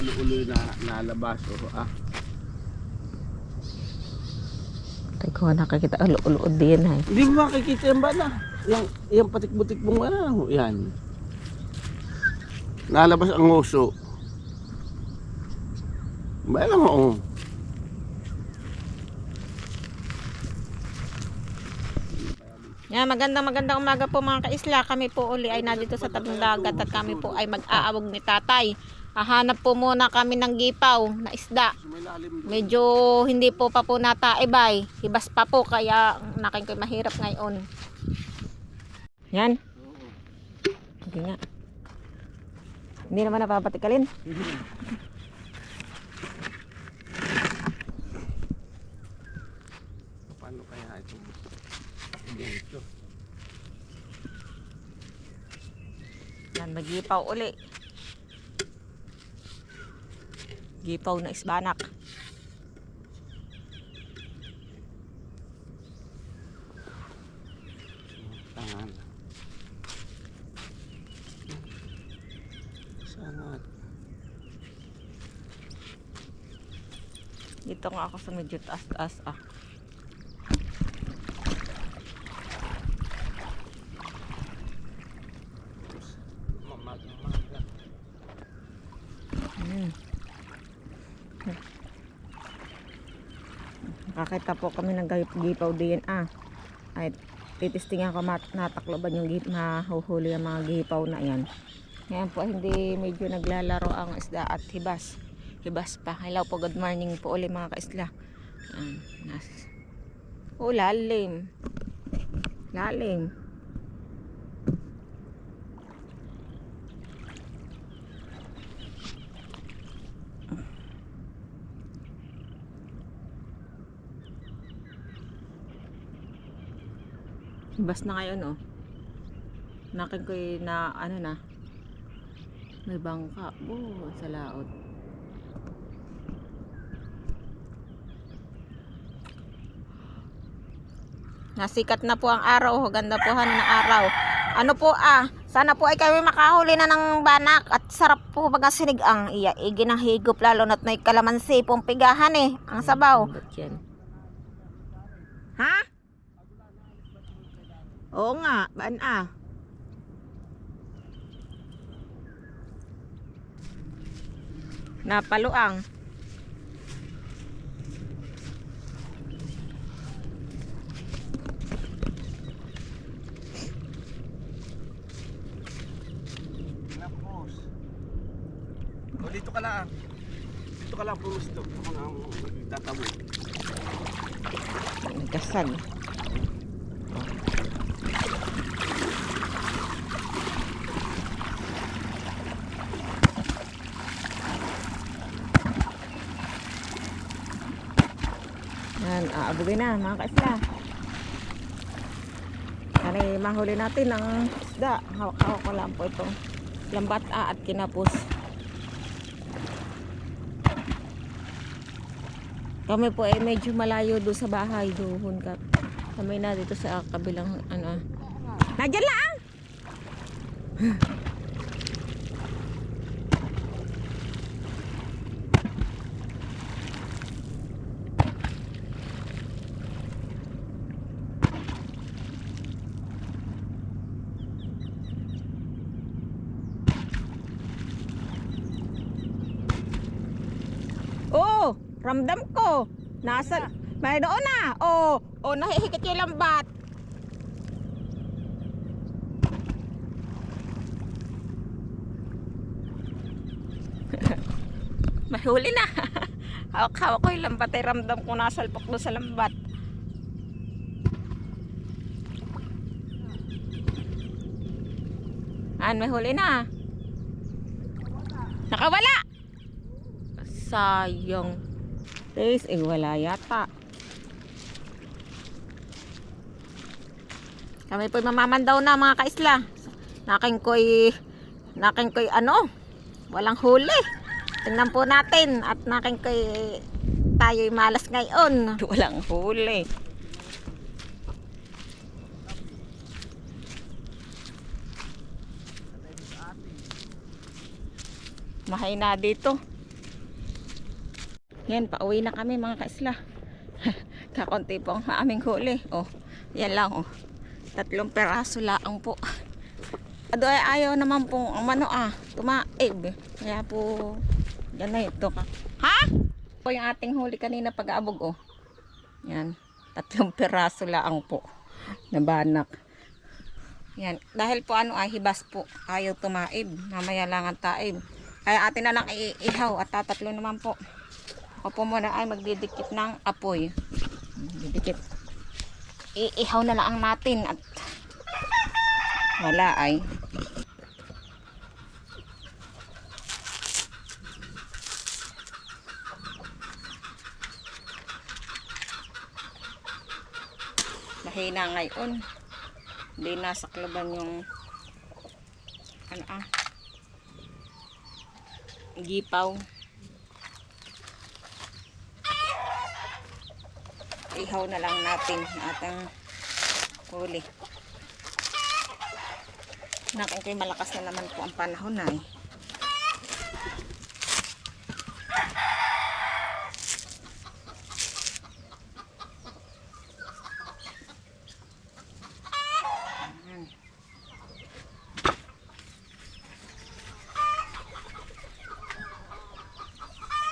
ulo na nalabas. Teko, nakakita ulo-ulo din ay. Hindi mo makikita yung bala. Yung patik-butik mong ano. Yan. Nalabas ang nguso. Bala mo. Yan, magandang umaga po mga kaisla. Kami po uli ay nandito sa tabing dagat at kami po ay mag-aawag ni tatay. Hahanap po muna kami ng gipaw na isda. Medyo hindi po pa po nataibay. Hibas pa po kaya nakin ko'y mahirap ngayon. Yan. Hindi nga. Hindi naman napapatikalin. Paano kaya ito? Dito. Yan, magipaw uli. Gipaw na isbanak. Tangan. Sangat. Dito nga ako sa medyo taas-taas ah. Nakita po kami ng gipaw din ay titistingan ko natakloban yung mahuhuli ang mga gipaw na yan. Ngayon po hindi medyo naglalaro ang isda at hibas pa. Hello po, good morning po ulit mga kaisla. Lalim hibas na ngayon nakin ko na ano na may bangka sa laot. Nasikat na po ang araw, ganda po ng araw. Ano po sana po ay kami makahuli na ng banak at sarap po baga sinigang. Ginahigop lalo na't may kalamansi pong pigahan ang sabaw. Ha? Oo nga, baan napaluang. Dito ka lang. Dito ka lang pumisto. Ako na ang tatabo. Kasag. Yan, aabugin na mga kaisla. Kani mahuli natin ang isda. Hawak-hawak ko lang po itong lambat at kinapos. Kami po ay medyo malayo doon sa bahay doon kami na dito sa kabilang Nandiyan lang. Ramdam ko. Nasa, may doon na. Nahihikit yung lambat. Mahuli na. Hawak-hawak ko yung lambat ay ramdam ko nasalpok doon sa lambat. May huli na. Nakawala. Sayang. Wala yata. Kami po'y mamamandaw na mga kaisla. Nakin ko'y walang huli. Tingnan po natin at nakin ko'y tayo'y malas ngayon. Walang huli. Mahina dito. Yan, pauwi na kami mga kaisla. Kakunti po ang aming huli. Oh, yan lang oh. 3 peraso lang po. Ado ay ayaw naman pong tumaib. Kaya po, yan na ito ka. Ha? Po yung ating huli kanina pag-aabog oh. Yan, 3 peraso lang po. Nabanak. Yan, dahil po hibas po. Ayaw tumaib. Mamaya lang ang taib. Kaya atin na lang iihaw at tatatlo naman po. Ako po muna ay magdidikit ng apoy. Didikit. Iihaw na lang natin at wala ay. Mahina ngayon. Hindi nasaklaban yung gipaw. Ihaw na lang natin ating huli. Nakin malakas na naman po ang panahon ay.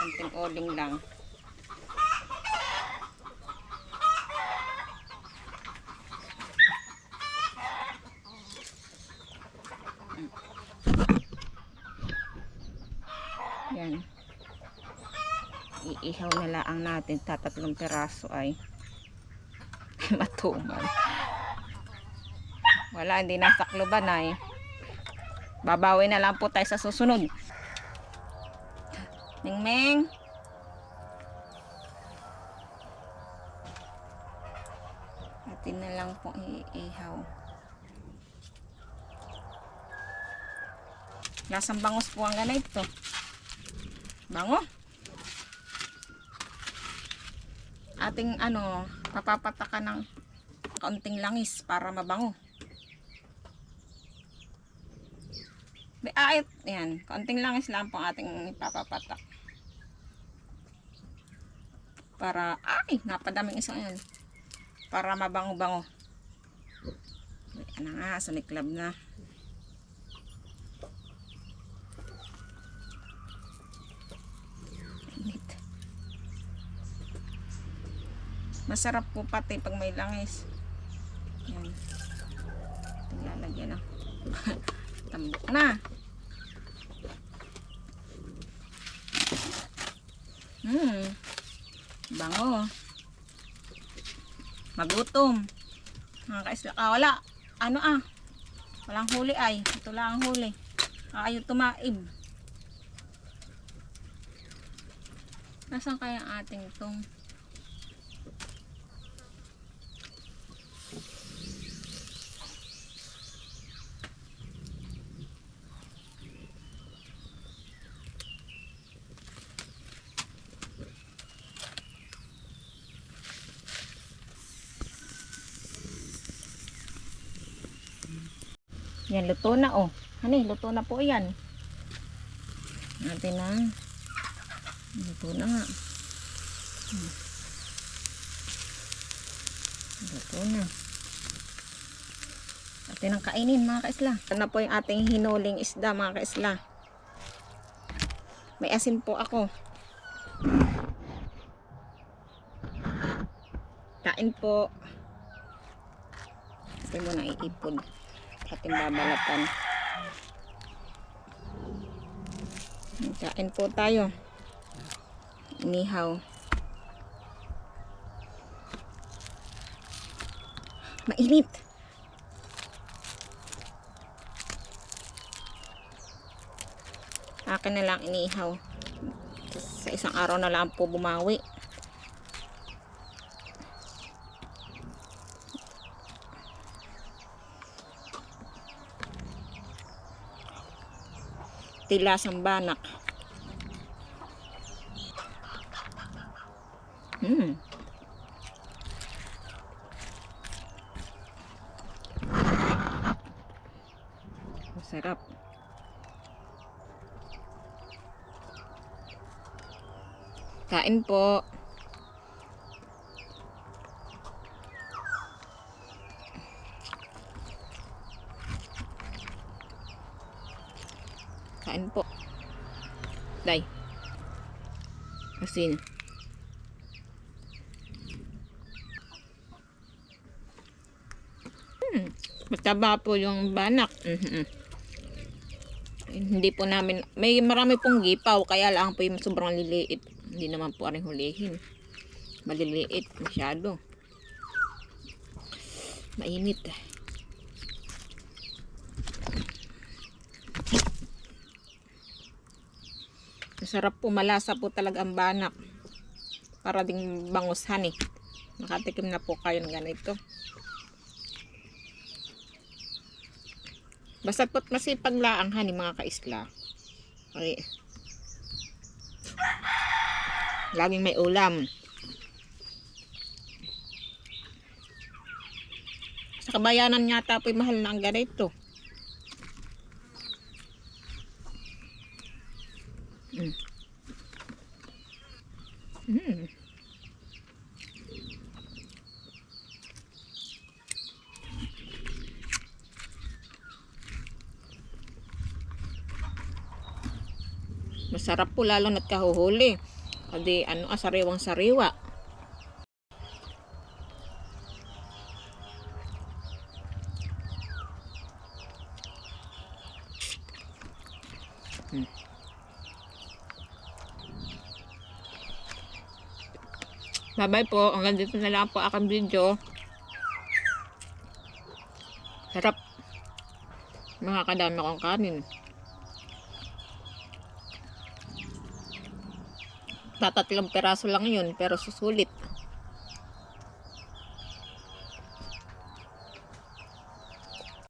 Konting oling lang. Yan. Iihaw na lang natin. 3 peraso ay matumal. Wala, hindi nasakloban ay. Babawi na lang po tayo sa susunod. Mingming. Atin na lang po iihaw. Lasang bangos po ang ganito. Bango. Ating papapatakan ng kaunting langis para mabango. Yan, kaunting langis lang po ating ipapapatak. Para, napadaming isang yan. Para mabango-bango. Ano nga, sumiklab na. Masarap po pati pag may langis. Yan. Lalagyan na. Tambok na. Bango. Magutom. Mga kaisla. Wala. Walang huli ay. Ito lang ang huli. Ayaw tumaib. Nasaan kaya ang ating tong? Yan, luto na oh. Luto na po yan. Natin na. Luto na nga. Luto na. Atin ang kainin mga kaisla. Ito na po yung ating hinuling isda mga kaisla. May asin po ako. Kain po. Ito mo na iipon. Ating babalatan. Kain po tayo. Inihaw. Mainit. Akin na lang inihaw. Sa isang araw na lang po bumawi. Tilasang banak. Masarap. Kain po. Kain po. Day. Asin. Mataba po yung banak. Hindi po namin, may marami pong gipaw, kaya lang po yung sobrang liliit. Hindi naman po rin hulihin. Maliliit masyado. Mainit. Masarap po, malasa po talaga ang banak. Para ding bangushan eh. Nakatikim na po kayo ng ganito. Basta po't masipag laang hani mga kaisla. Okay. Laging may ulam. Sa kabayanan yata po'y mahal na ang ganito. Masarap po lalo na't kahuhuli. Adi sariwang sariwa. Bye-bye po. Hanggang dito na lang po aking video. Sarap. Makakadami akong kanin. Tatatlong peraso lang yun, pero susulit.